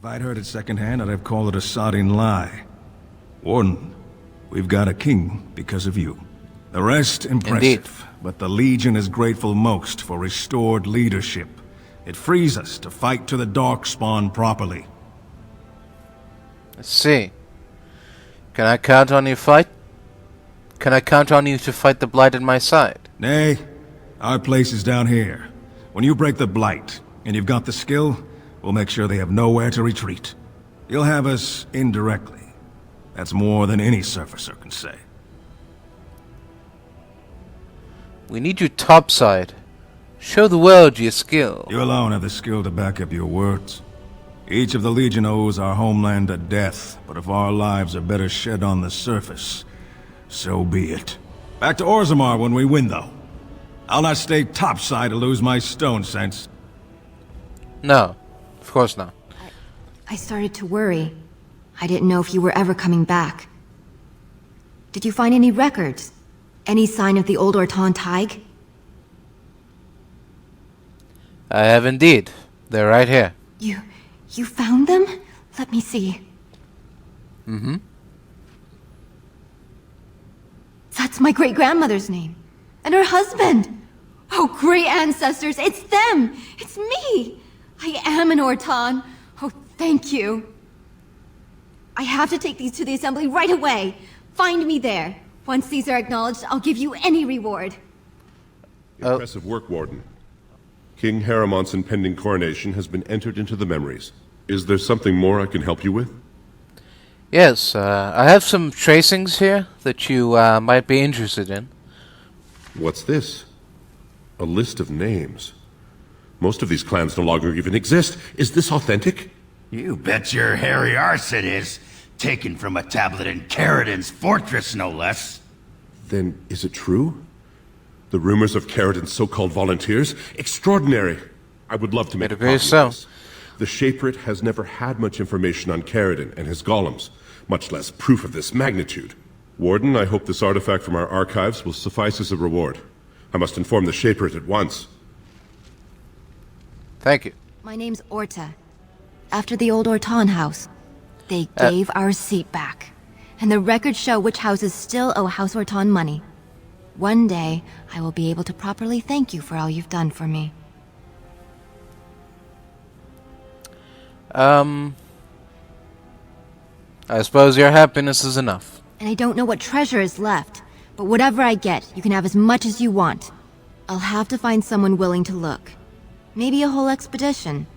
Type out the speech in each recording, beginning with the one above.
If I'd heard it secondhand, I'd have called it a sodding lie. Warden, we've got a king because of you. The rest impressive, Indeed. but the Legion is grateful most for restored leadership. It frees us to fight to the Darkspawn properly. Let's see. Can I count on you fight? Can I count on you to fight the Blight at my side? Nay, our place is down here. When you break the Blight, and you've got the skill, we'll make sure they have nowhere to retreat. You'll have us indirectly. That's more than any surfacer can say. We need you topside. Show the world your skill. You alone have the skill to back up your words. Each of the Legion owes our homeland a death, but if our lives are better shed on the surface, so be it. Back to Orzammar when we win, though. I'll not stay topside to lose my stone sense. No, of course not. I started to worry. I didn't know if you were ever coming back. Did you find any records? Any sign of the old Orton Tig? I have indeed. They're right here. You found them? Let me see. Mm-hmm. That's my great-grandmother's name. And her husband! Oh, great ancestors, it's them! It's me! I am an Orton. Oh, thank you. I have to take these to the assembly right away. Find me there. Once these are acknowledged, I'll give you any reward. Impressive work, Warden. King Haramont's impending coronation has been entered into the memories. Is there something more I can help you with? Yes, I have some tracings here that you might be interested in. What's this? A list of names. Most of these clans no longer even exist. Is this authentic? You bet your hairy arse it is. Taken from a tablet in Caridin's fortress, no less. Then is it true? The rumors of Caridin's so-called volunteers? Extraordinary! I would love to make It a copy appears of so. this. The Shaperate has never had much information on Caridin and his golems, much less proof of this magnitude. Warden, I hope this artifact from our archives will suffice as a reward. I must inform the Shaperate at once. Thank you. My name's Orta. After the old Orton house. They gave our seat back. And the records show which houses still owe House Orton money. One day, I will be able to properly thank you for all you've done for me. I suppose your happiness is enough. And I don't know what treasure is left, but whatever I get, you can have as much as you want. I'll have to find someone willing to look. Maybe a whole expedition.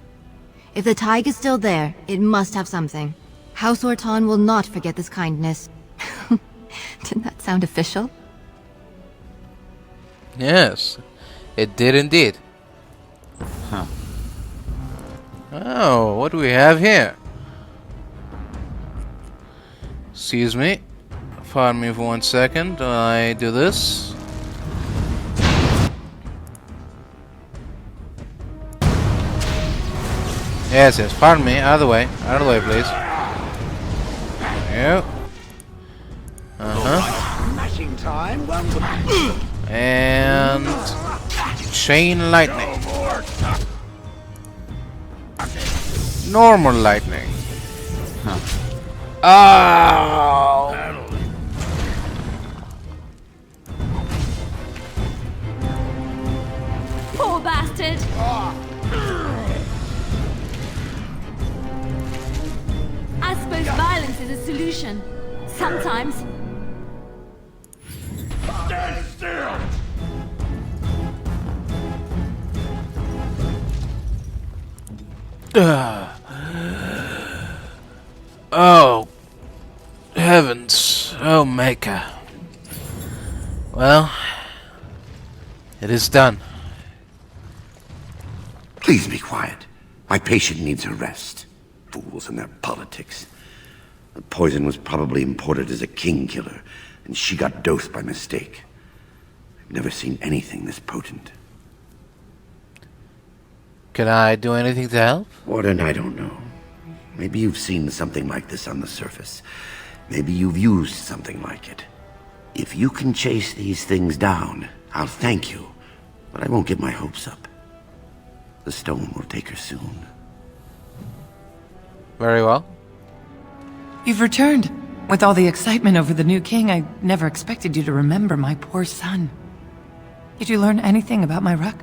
If the Tig is still there, it must have something. House Orton will not forget this kindness. Didn't that sound official? Yes, it did indeed. Huh. Oh, what do we have here? Excuse me. Pardon me for 1 second. I do this. Yes, yes. Pardon me. Out of the way. Out of the way, please. There you go. Smashing time. And chain lightning. Normal lightning. Huh. Oh! Poor bastard! I suppose violence is a solution. Sometimes. Stand still! Oh, heavens. Oh, Maker. Well, it is done. Please be quiet. My patient needs a rest. Fools and their politics. The poison was probably imported as a king killer, and she got dosed by mistake. I've never seen anything this potent. Can I do anything to help? Warden, I don't know. Maybe you've seen something like this on the surface. Maybe you've used something like it. If you can chase these things down, I'll thank you, but I won't get my hopes up. The stone will take her soon. Very well. You've returned. With all the excitement over the new king, I never expected you to remember my poor son. Did you learn anything about my ruck?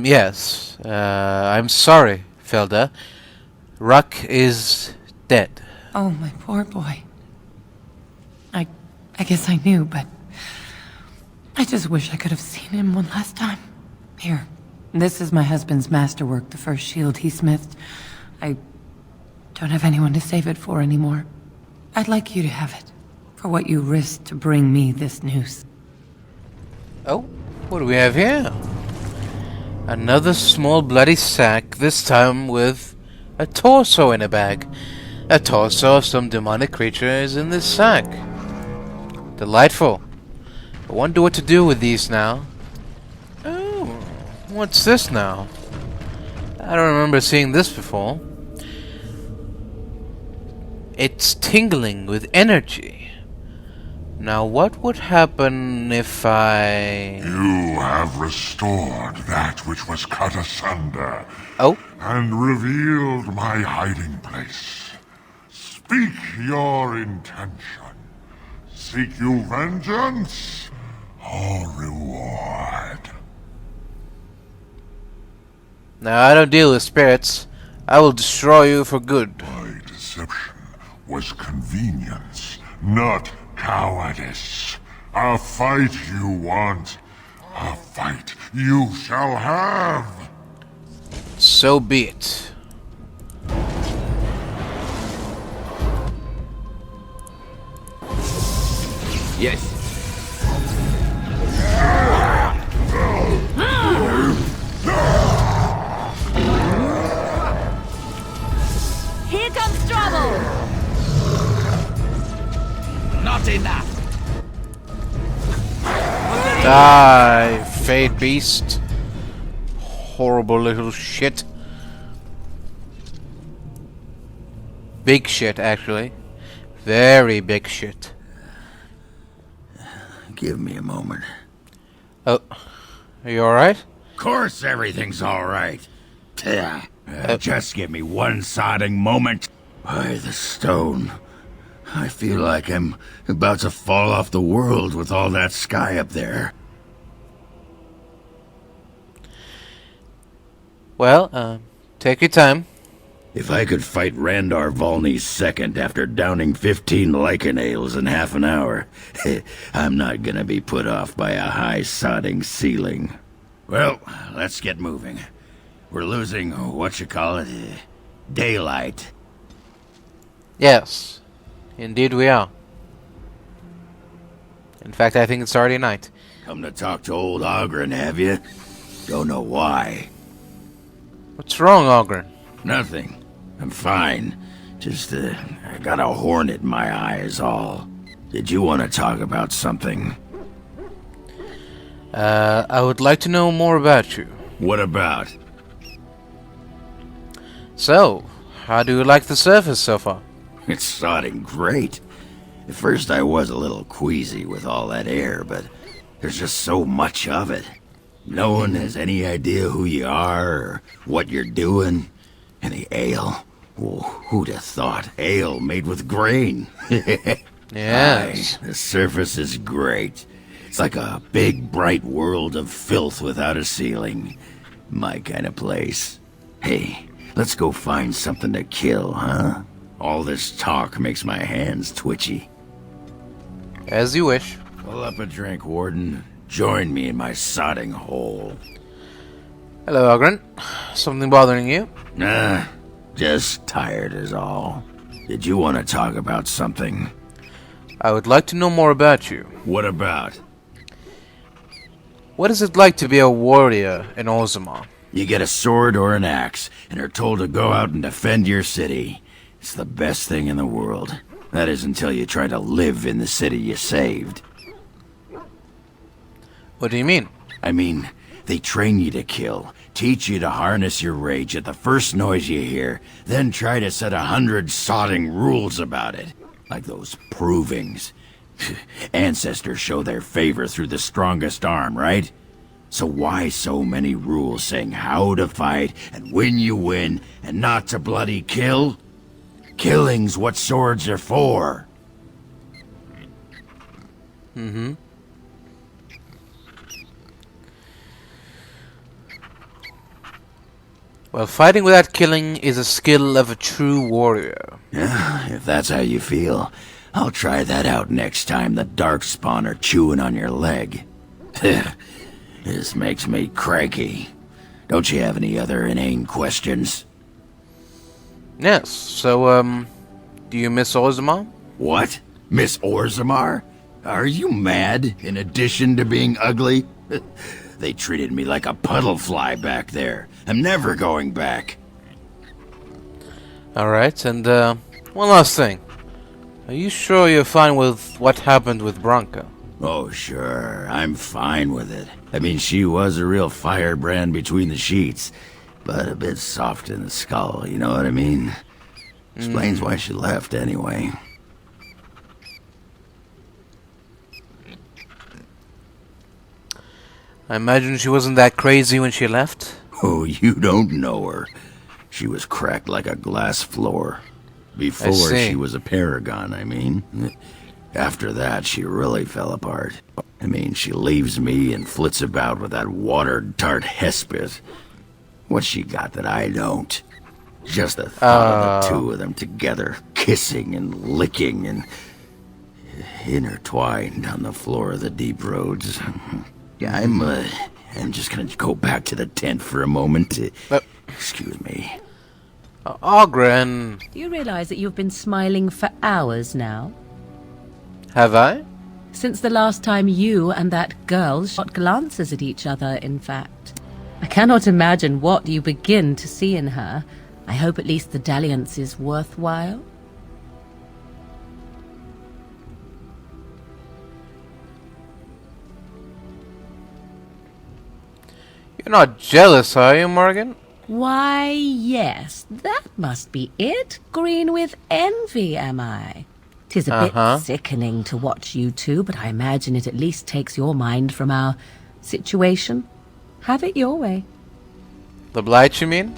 Yes. I'm sorry, Felda. Ruck is dead. Oh, my poor boy. I guess I knew, but I just wish I could have seen him one last time. Here, this is my husband's masterwork, the first shield he smithed. I don't have anyone to save it for anymore. I'd like you to have it, for what you risked to bring me this news. Oh, what do we have here? Another small bloody sack, this time with a torso in a bag. A torso of some demonic creature is in this sack. Delightful. I wonder what to do with these now. Oh, what's this now? I don't remember seeing this before. It's tingling with energy. Now what would happen if I... You have restored that which was cut asunder. Oh? And revealed my hiding place. Speak your intention. Seek you vengeance or reward? Now I don't deal with spirits. I will destroy you for good. My deception was convenience, not cowardice. A fight you want. A fight you shall have. So be it. Yes. Here comes trouble! Not enough. Die, fade beast. Horrible little shit. Big shit, actually. Very big shit. Give me a moment. Oh, are you alright? Of course everything's alright. Just give me one sodding moment. By the stone. I feel like I'm about to fall off the world with all that sky up there. Well, take your time. If I could fight Randar Volney's second after downing 15 lichen ales in half an hour, I'm not gonna be put off by a high sodding ceiling. Well, let's get moving. We're losing, daylight. Yes, indeed we are. In fact, I think it's already night. Come to talk to old Oghren, have you? Don't know why. What's wrong, Oghren? Nothing. I'm fine. Just, I got a hornet in my eye is all. Did you want to talk about something? I would like to know more about you. What about? So, how do you like the surface so far? It's sodding great. At first I was a little queasy with all that air, but there's just so much of it. No one has any idea who you are or what you're doing. And the ale. Oh, who'd have thought? Ale made with grain. Yes. Aye, the surface is great. It's like a big, bright world of filth without a ceiling. My kind of place. Hey, let's go find something to kill, huh? All this talk makes my hands twitchy. As you wish. Fill up a drink, Warden. Join me in my sodding hole. Hello, Oghren. Something bothering you? Nah, just tired is all. Did you want to talk about something? I would like to know more about you. What about? What is it like to be a warrior in Orzammar? You get a sword or an axe, and are told to go out and defend your city. It's the best thing in the world. That is until you try to live in the city you saved. What do you mean? I mean, they train you to kill, teach you to harness your rage at the first noise you hear, then try to set 100 sodding rules about it. Like those provings. Ancestors show their favor through the strongest arm, right? So why so many rules saying how to fight and when you win and not to bloody kill? Killing's what swords are for. Mm-hmm. Well, fighting without killing is a skill of a true warrior. Yeah, if that's how you feel, I'll try that out next time the Darkspawn are chewing on your leg. This makes me cranky. Don't you have any other inane questions? Yes, so, do you miss Orzammar? What? Miss Orzammar? Are you mad, in addition to being ugly? They treated me like a puddle fly back there. I'm never going back. Alright, and, one last thing. Are you sure you're fine with what happened with Branka? Oh, sure. I'm fine with it. I mean, she was a real firebrand between the sheets, but a bit soft in the skull, you know what I mean? Explains why she left, anyway. I imagine she wasn't that crazy when she left? Oh, you don't know her. She was cracked like a glass floor. Before she was a paragon, I mean. After that, she really fell apart. I mean, she leaves me and flits about with that water-tart Hespith. What's she got that I don't? Just the thought of the two of them together, kissing and licking and intertwined on the floor of the deep roads. Yeah, I'm just gonna go back to the tent for a moment. Excuse me. Oghren. Do you realize that you've been smiling for hours now? Have I? Since the last time you and that girl shot glances at each other, in fact. I cannot imagine what you begin to see in her. I hope at least the dalliance is worthwhile. You're not jealous, are you, Morgan? Why, yes, that must be it. Green with envy, am I? 'Tis a bit sickening to watch you two, but I imagine it at least takes your mind from our situation. Have it your way. The blight, you mean?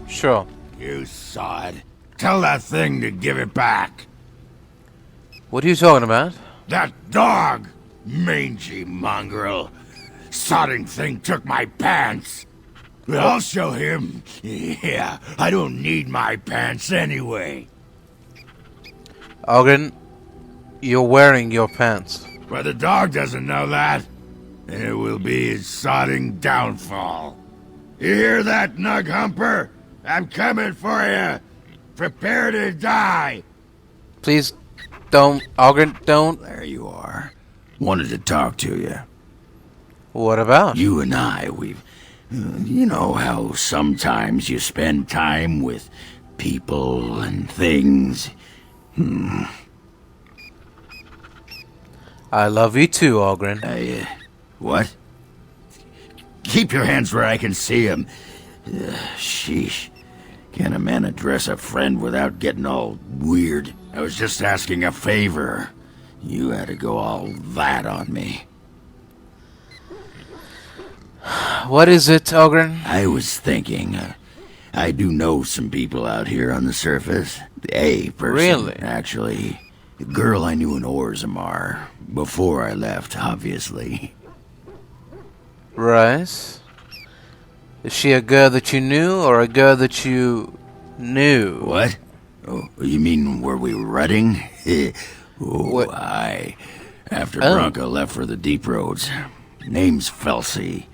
Sure. You sod. Tell that thing to give it back. What are you talking about? That dog! Mangy mongrel. Sodding thing took my pants. But I'll show him. Yeah, I don't need my pants anyway. Oghren, you're wearing your pants. But the dog doesn't know that. And it will be his sodding downfall. You hear that, Nug Humper? I'm coming for you. Prepare to die. Please, don't. Oghren, don't. There you are. Wanted to talk to you. What about? You and I, we've... You know how sometimes you spend time with people and things. I love you too, Oghren. What? Keep your hands where I can see them. Sheesh. Can a man address a friend without getting all weird? I was just asking a favor. You had to go all that on me. What is it, Oghren? I was thinking, I do know some people out here on the surface. A person, Really? Actually. A girl I knew in Orzammar. Before I left, obviously. Right. Is she a girl that you knew, or a girl that you knew? What? Oh, you mean were we rutting? What? Aye. After Branka left for the deep roads. Name's Felsi.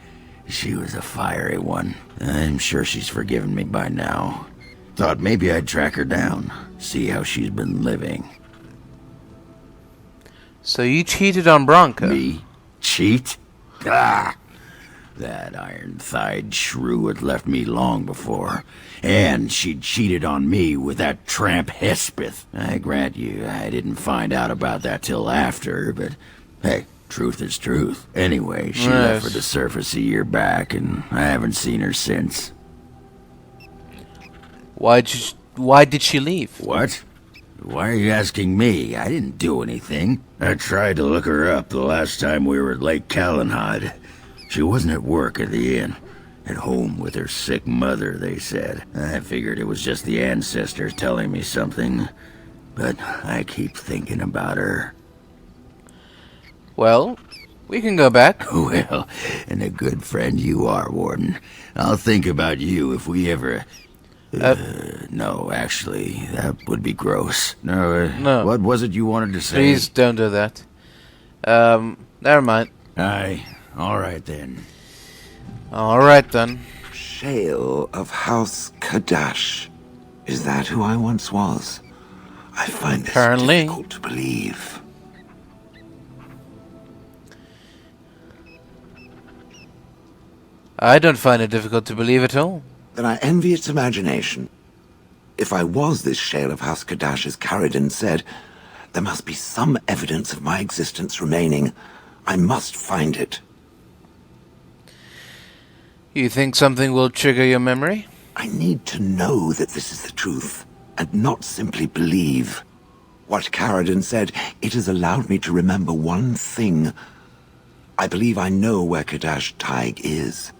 She was a fiery one. I'm sure she's forgiven me by now. Thought maybe I'd track her down, see how she's been living. So you cheated on Branka? Me? Cheat? Ah! That iron-thighed shrew had left me long before. And she'd cheated on me with that tramp Hespith. I grant you, I didn't find out about that till after, but hey, truth is truth. Anyway, she left for the surface a year back, and I haven't seen her since. Why did she leave? What? Why are you asking me? I didn't do anything. I tried to look her up the last time we were at Lake Calenhad. She wasn't at work at the inn. At home with her sick mother, they said. I figured it was just the ancestors telling me something. But I keep thinking about her. Well, we can go back. Well, and a good friend you are, Warden. I'll think about you if we ever... no, actually, that would be gross. No. What was it you wanted to say? Please don't do that. Never mind. Aye, alright then. Alright then. Shale of House Kadash. Is that who I once was? I find this Apparently. difficult to believe. I don't find it difficult to believe at all. Then I envy its imagination. If I was this Shale of House Kadash, as Caridin said, there must be some evidence of my existence remaining. I must find it. You think something will trigger your memory? I need to know that this is the truth, and not simply believe. What Caridin said, it has allowed me to remember one thing. I believe I know where Kadash Taig is.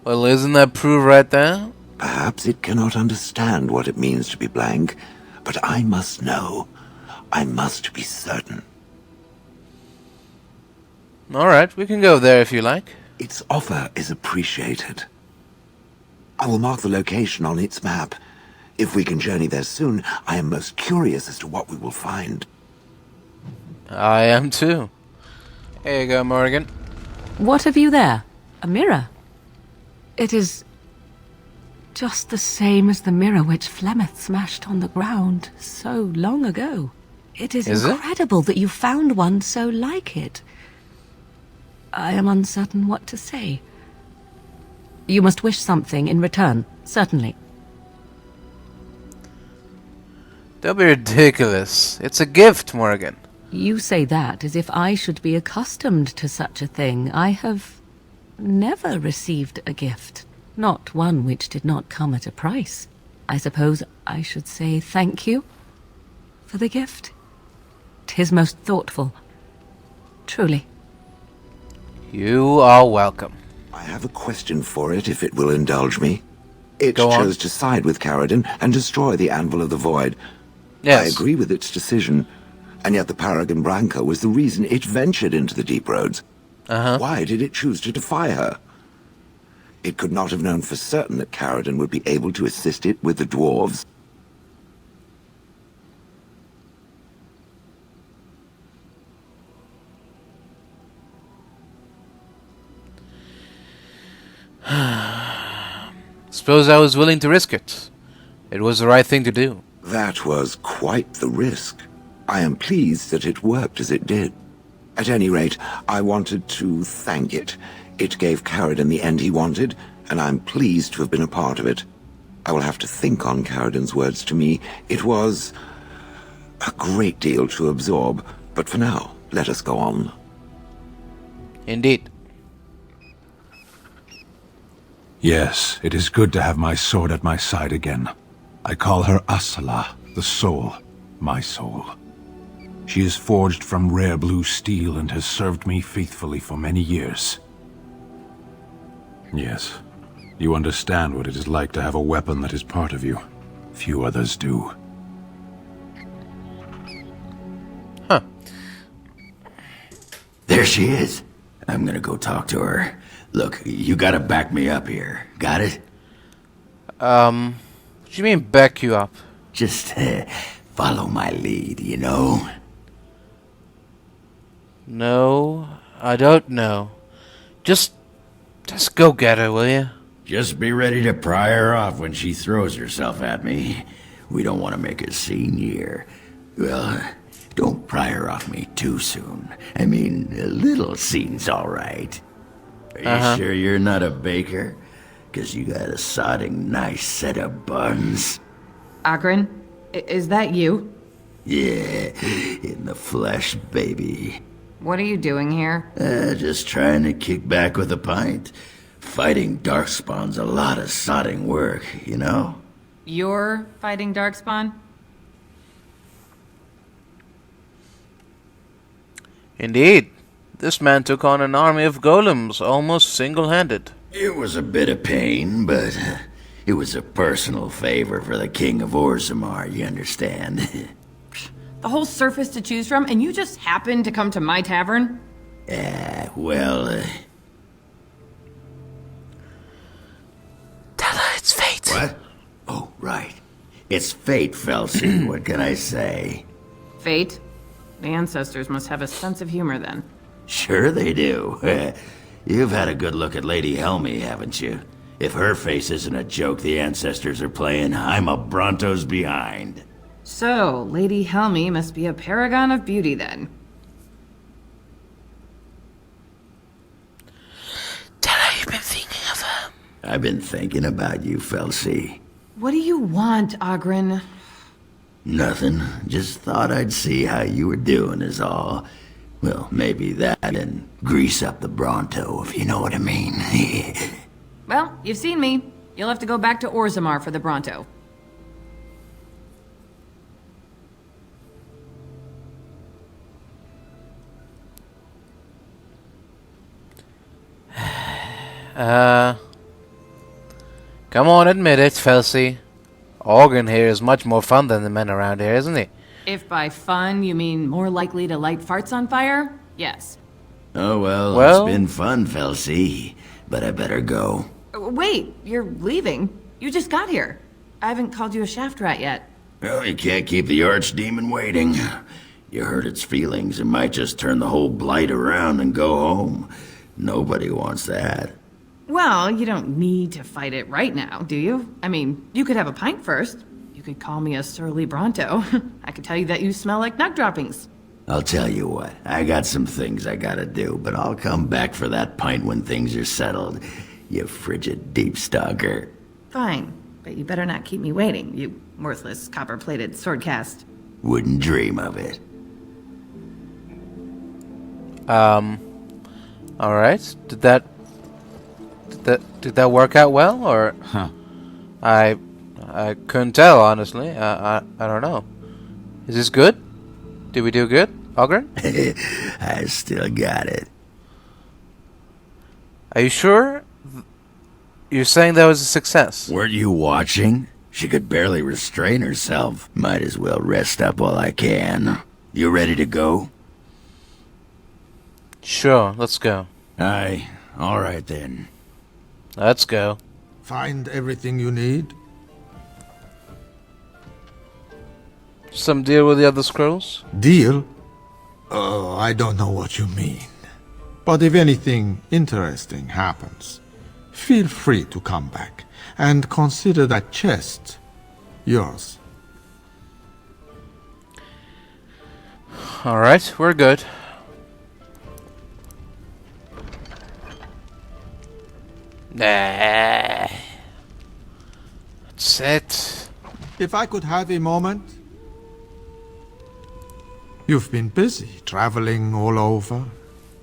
Well, isn't that proof right there? Perhaps it cannot understand what it means to be blank, but I must know. I must be certain. Alright, we can go there if you like. Its offer is appreciated. I will mark the location on its map. If we can journey there soon, I am most curious as to what we will find. I am too. Here you go, Morgan. What have you there? A mirror? It is just the same as the mirror which Flemeth smashed on the ground so long ago. It is incredible that you found one so like it. I am uncertain what to say. You must wish something in return, certainly. Don't be ridiculous. It's a gift, Morgan. You say that as if I should be accustomed to such a thing. I have never received a gift, not one which did not come at a price. I suppose I should say thank you for the gift. 'Tis most thoughtful, truly. You are welcome. I have a question for it, if it will indulge me. It Go on. chose to side with Caridin and destroy the Anvil of the Void. Yes. I agree with its decision, and yet the Paragon Branca was the reason it ventured into the Deep Roads. Why did it choose to defy her? It could not have known for certain that Caridin would be able to assist it with the dwarves. Suppose I was willing to risk it. It was the right thing to do. That was quite the risk. I am pleased that it worked as it did. At any rate, I wanted to thank it. It gave Caridin the end he wanted, and I'm pleased to have been a part of it. I will have to think on Caridin's words to me. It was a great deal to absorb, but for now, let us go on. Indeed. Yes, it is good to have my sword at my side again. I call her Asala, the soul, my soul. She is forged from rare blue steel and has served me faithfully for many years. Yes, you understand what it is like to have a weapon that is part of you. Few others do. Huh. There she is. I'm gonna go talk to her. Look, you gotta back me up here. Got it? What do you mean back you up? Just follow my lead, you know? No, I don't know. Just go get her, will you? Just be ready to pry her off when she throws herself at me. We don't want to make a scene here. Well, don't pry her off me too soon. I mean, a little scene's all right. Are you sure you're not a baker? 'Cause you got a sodding nice set of buns. Oghren, is that you? Yeah, in the flesh, baby. What are you doing here? Just trying to kick back with a pint. Fighting darkspawn's a lot of sodding work, you know? You're fighting Darkspawn? Indeed. This man took on an army of golems almost single-handed. It was a bit of pain, but it was a personal favor for the King of Orzammar, you understand? The whole surface to choose from, and you just happened to come to my tavern? Well, Tell her it's fate. What? Oh, right. It's fate, Felsi. What can I say? Fate? The ancestors must have a sense of humor then. Sure they do. You've had a good look at Lady Helmy, haven't you? If her face isn't a joke the ancestors are playing, I'm a Bronto's behind. So, Lady Helmy must be a paragon of beauty then. Tell her you've been thinking of her. I've been thinking about you, Felsi. What do you want, Oghren? Nothing. Just thought I'd see how you were doing is all. Well, maybe that and grease up the Bronto, if you know what I mean. Well, you've seen me. You'll have to go back to Orzammar for the Bronto. Come on, admit it, Felsi. Oghren here is much more fun than the men around here, isn't he? If by fun you mean more likely to light farts on fire, yes. Oh, well, it's been fun, Felsi. But I better go. Wait, you're leaving? You just got here. I haven't called you a shaft rat yet. Well, you can't keep the archdemon waiting. You hurt its feelings, it might just turn the whole blight around and go home. Nobody wants that. Well, you don't need to fight it right now, do you? I mean, you could have a pint first. You could call me a surly Bronto. I could tell you that you smell like nug droppings. I'll tell you what, I got some things I gotta do, but I'll come back for that pint when things are settled, you frigid deep stalker. Fine, but you better not keep me waiting, you worthless copper-plated swordcast. Wouldn't dream of it. Alright. Did that work out well, or? Huh. I couldn't tell, honestly. I don't know. Is this good? Did we do good, Oghren? I still got it. Are you sure? You're saying that was a success? Weren't you watching? She could barely restrain herself. Might as well rest up while I can. You ready to go? Sure, let's go. Aye, all right then. Let's go. Find everything you need? Some deal with the other scrolls? Deal? Oh, I don't know what you mean. But if anything interesting happens, feel free to come back and consider that chest yours. Alright, we're good. Nah. That's it. If I could have a moment? You've been busy traveling all over,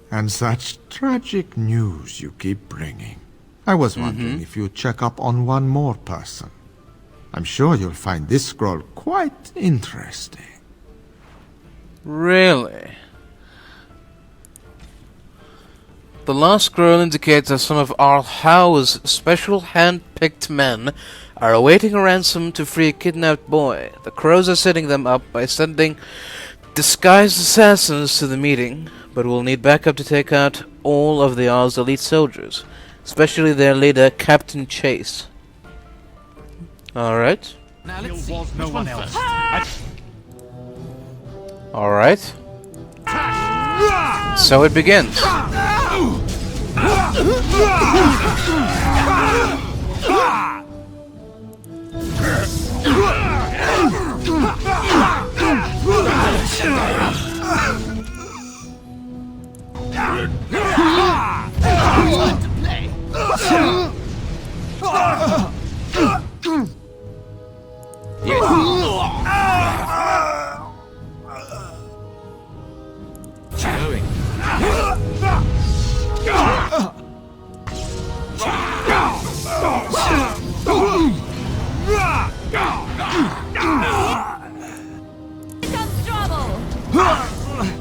and such tragic news you keep bringing. I was wondering if you'd check up on one more person. I'm sure you'll find this scroll quite interesting. Really? The last scroll indicates that some of Arlhau's special hand-picked men are awaiting a ransom to free a kidnapped boy. The crows are setting them up by sending disguised assassins to the meeting, but will need backup to take out all of the Arl's elite soldiers, especially their leader, Captain Chase. Alright. Now let's see. No one else. Alright. So it begins.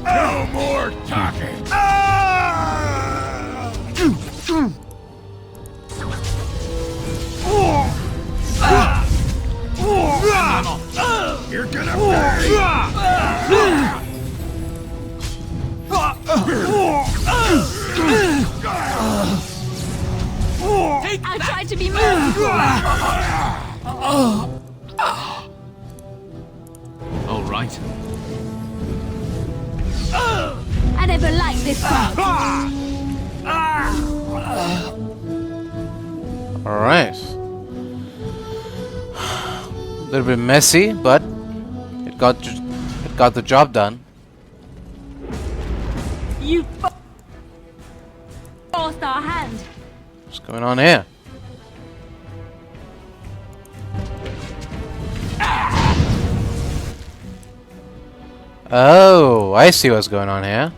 No more talking. I tried to be merciful. All right. I never liked this fight. All right. A little bit messy, but it got the job done. You forced our hand. What's going on here? Oh, I see what's going on here.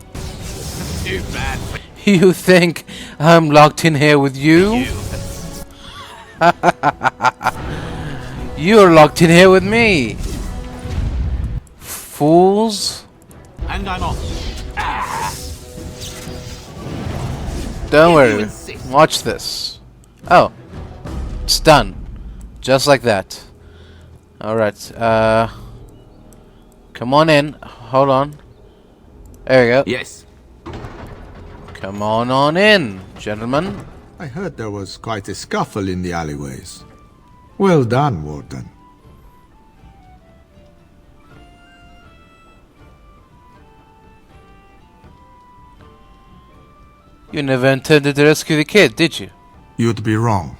You think I'm locked in here with you? You're locked in here with me. Fools. And I'm off. Don't worry. Watch this. Oh. It's done. Just like that. Alright. Come on in. Hold on. There we go. Yes. Come on in, gentlemen. I heard there was quite a scuffle in the alleyways. Well done, Warden. You never intended to rescue the kid, did you? You'd be wrong.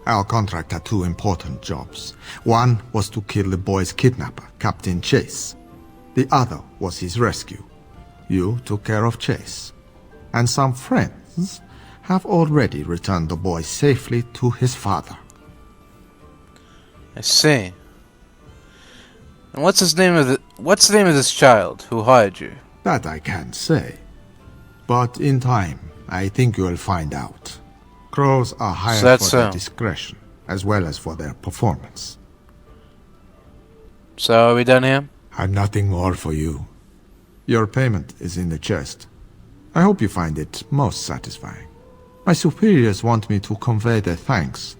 Our contract had two important jobs. One was to kill the boy's kidnapper, Captain Chase. The other was his rescue. You took care of Chase. And some friends have already returned the boy safely to his father. I see. And what's the name of this child who hired you? That I can't say. But in time, I think you'll find out. Crows are hired for their discretion, as well as for their performance. So, are we done here? I've nothing more for you. Your payment is in the chest. I hope you find it most satisfying. My superiors want me to convey their thanks.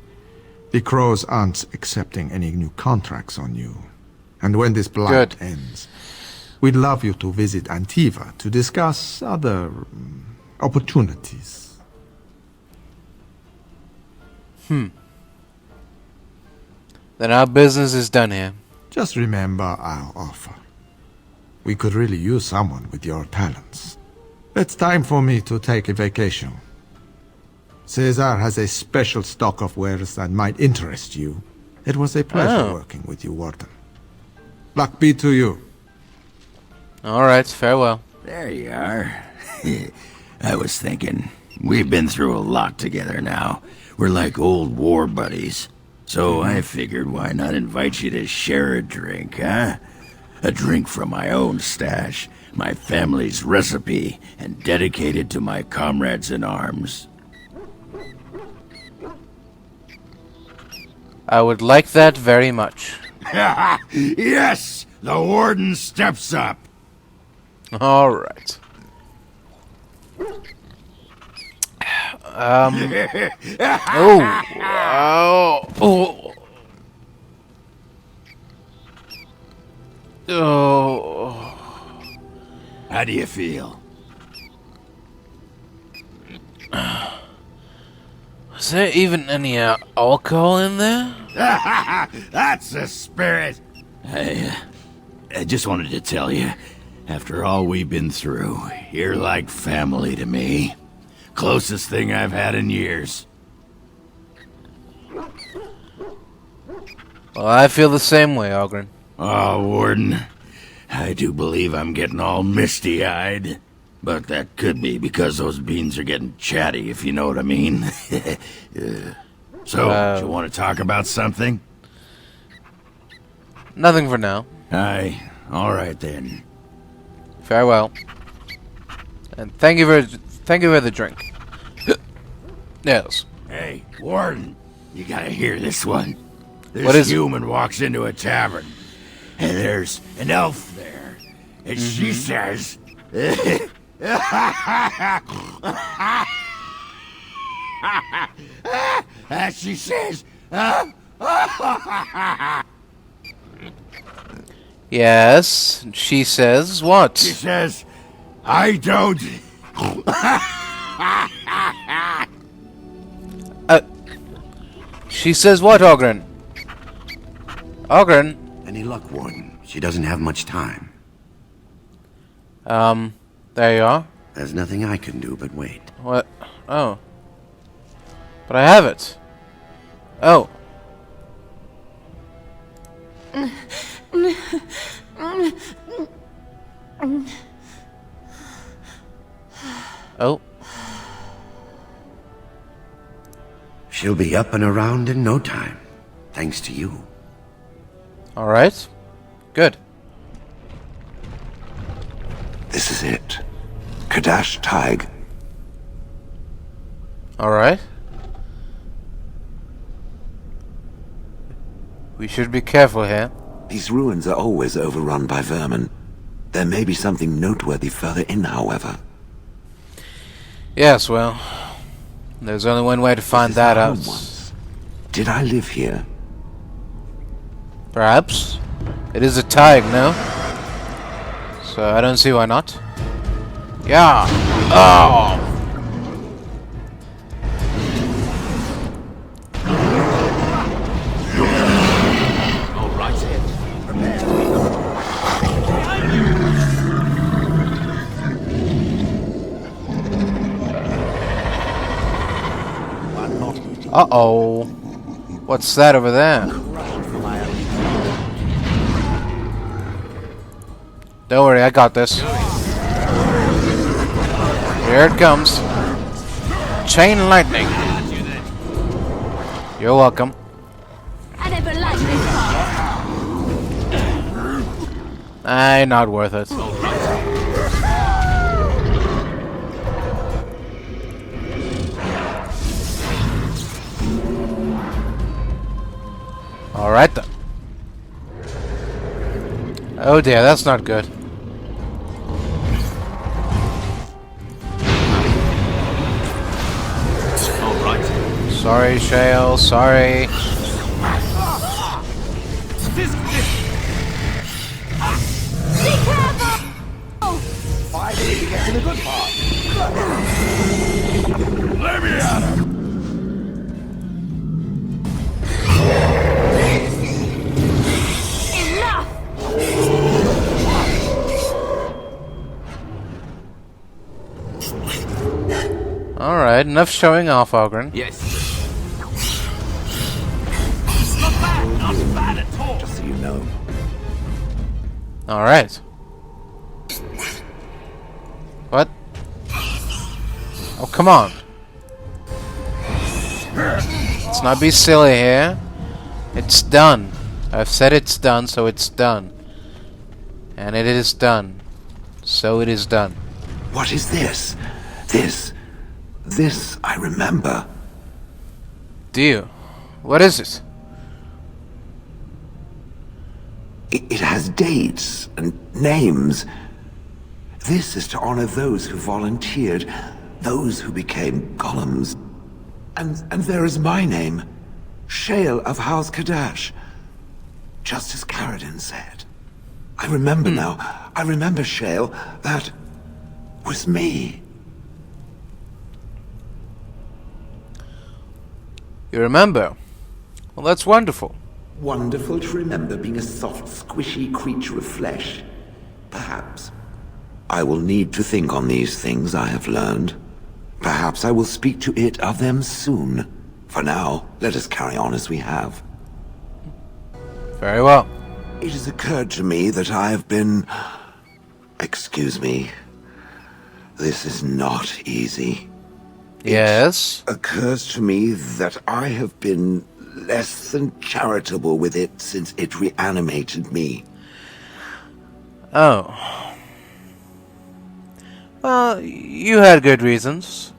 The Crows aren't accepting any new contracts on you. And when this blight ends, we'd love you to visit Antiva to discuss other opportunities. Then our business is done here. Just remember our offer. We could really use someone with your talents. It's time for me to take a vacation. Caesar has a special stock of wares that might interest you. It was a pleasure working with you, Warden. Luck be to you. Alright, farewell. There you are. I was thinking, we've been through a lot together now. We're like old war buddies. So I figured why not invite you to share a drink, huh? A drink from my own stash, my family's recipe, and dedicated to my comrades in arms. I would like that very much. Yes! The warden steps up! Alright. How do you feel? Is there even any alcohol in there? That's the spirit! I just wanted to tell you, after all we've been through, you're like family to me. Closest thing I've had in years. Well, I feel the same way, Oghren. Oh, Warden, I do believe I'm getting all misty-eyed. But that could be because those beans are getting chatty, if you know what I mean. So, do you want to talk about something? Nothing for now. Aye, alright then. Farewell. And thank you for the drink. Yes. Hey, Warden, you gotta hear this one. What is This human walks into a tavern, and there's an elf there, and she says... she says... Yes, she says what? She says, I don't... She says what, Oghren? Oghren? Any luck, Warden? She doesn't have much time. There you are. There's nothing I can do but wait. What? Oh. But I have it. Oh. Oh. She'll be up and around in no time, thanks to you. Alright. Good. This is it. Kadash Taig. Alright. We should be careful here. These ruins are always overrun by vermin. There may be something noteworthy further in, however. Yes, well, there's only one way to find that out. Once. Did I live here? Perhaps. It is a Taig, no? So I don't see why not. Yeah! Oh! All right. Uh-oh. What's that over there? Don't worry, I got this. Here it comes. Chain lightning. You're welcome. I never liked this part. Aye, not worth it. Alright then. Oh dear, that's not good. Alright. Sorry, Shale, sorry. Finally, we get to the good part. Let me at him. Alright, enough showing off, Oghren. Yes. Not bad. Not bad at all. Just so you know. Alright. What? Oh, come on. Let's not be silly here. It's done. I've said it's done, so it's done. And it is done. So it is done. What is this? This I remember. Do you? What is it? It has dates and names. This is to honor those who volunteered, those who became golems. And there is my name, Shale of House Kadash. Just as Caradin said. I remember now. I remember, Shale. That was me. You remember? Well, that's wonderful. Wonderful to remember being a soft, squishy creature of flesh. Perhaps. I will need to think on these things I have learned. Perhaps I will speak to it of them soon. For now, let us carry on as we have. Very well. It has occurred to me that I have been... Excuse me. This is not easy. Yes? It occurs to me that I have been less than charitable with it since it reanimated me. Oh. Well, you had good reasons.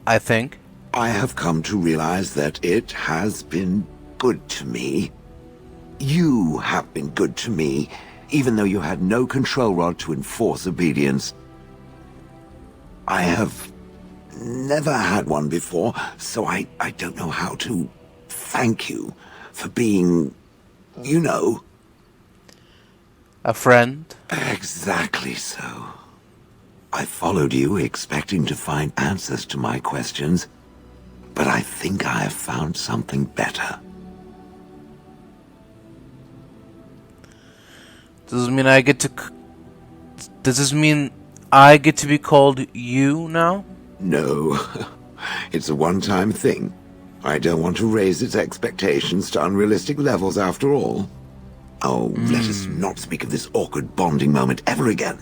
I think. I have come to realize that it has been good to me. You have been good to me, even though you had no control rod to enforce obedience. I have never had one before, so I don't know how to thank you for being, you know. A friend? Exactly so. I followed you expecting to find answers to my questions, but I think I have found something better. Does this mean I get to... Does this mean I get to be called you now? No. It's a one-time thing. I don't want to raise its expectations to unrealistic levels after all. Oh, let us not speak of this awkward bonding moment ever again.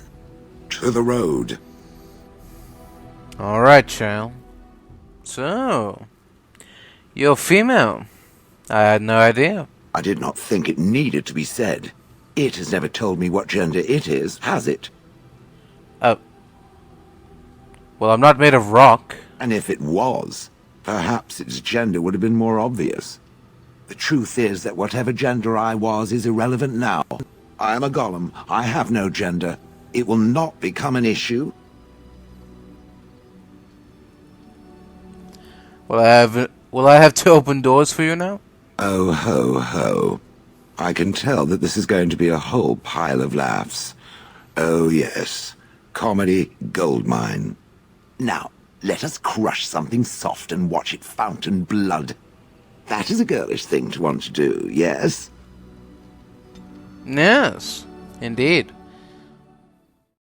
To the road. Alright, child. So, you're female. I had no idea. I did not think it needed to be said. It has never told me what gender it is, has it? Well, I'm not made of rock. And if it was, perhaps its gender would have been more obvious. The truth is that whatever gender I was is irrelevant now. I am a golem. I have no gender. It will not become an issue. Will I have to open doors for you now? Oh ho ho. I can tell that this is going to be a whole pile of laughs. Oh yes. Comedy goldmine. Now, let us crush something soft and watch it fountain blood. That is a girlish thing to want to do, yes? Yes, indeed.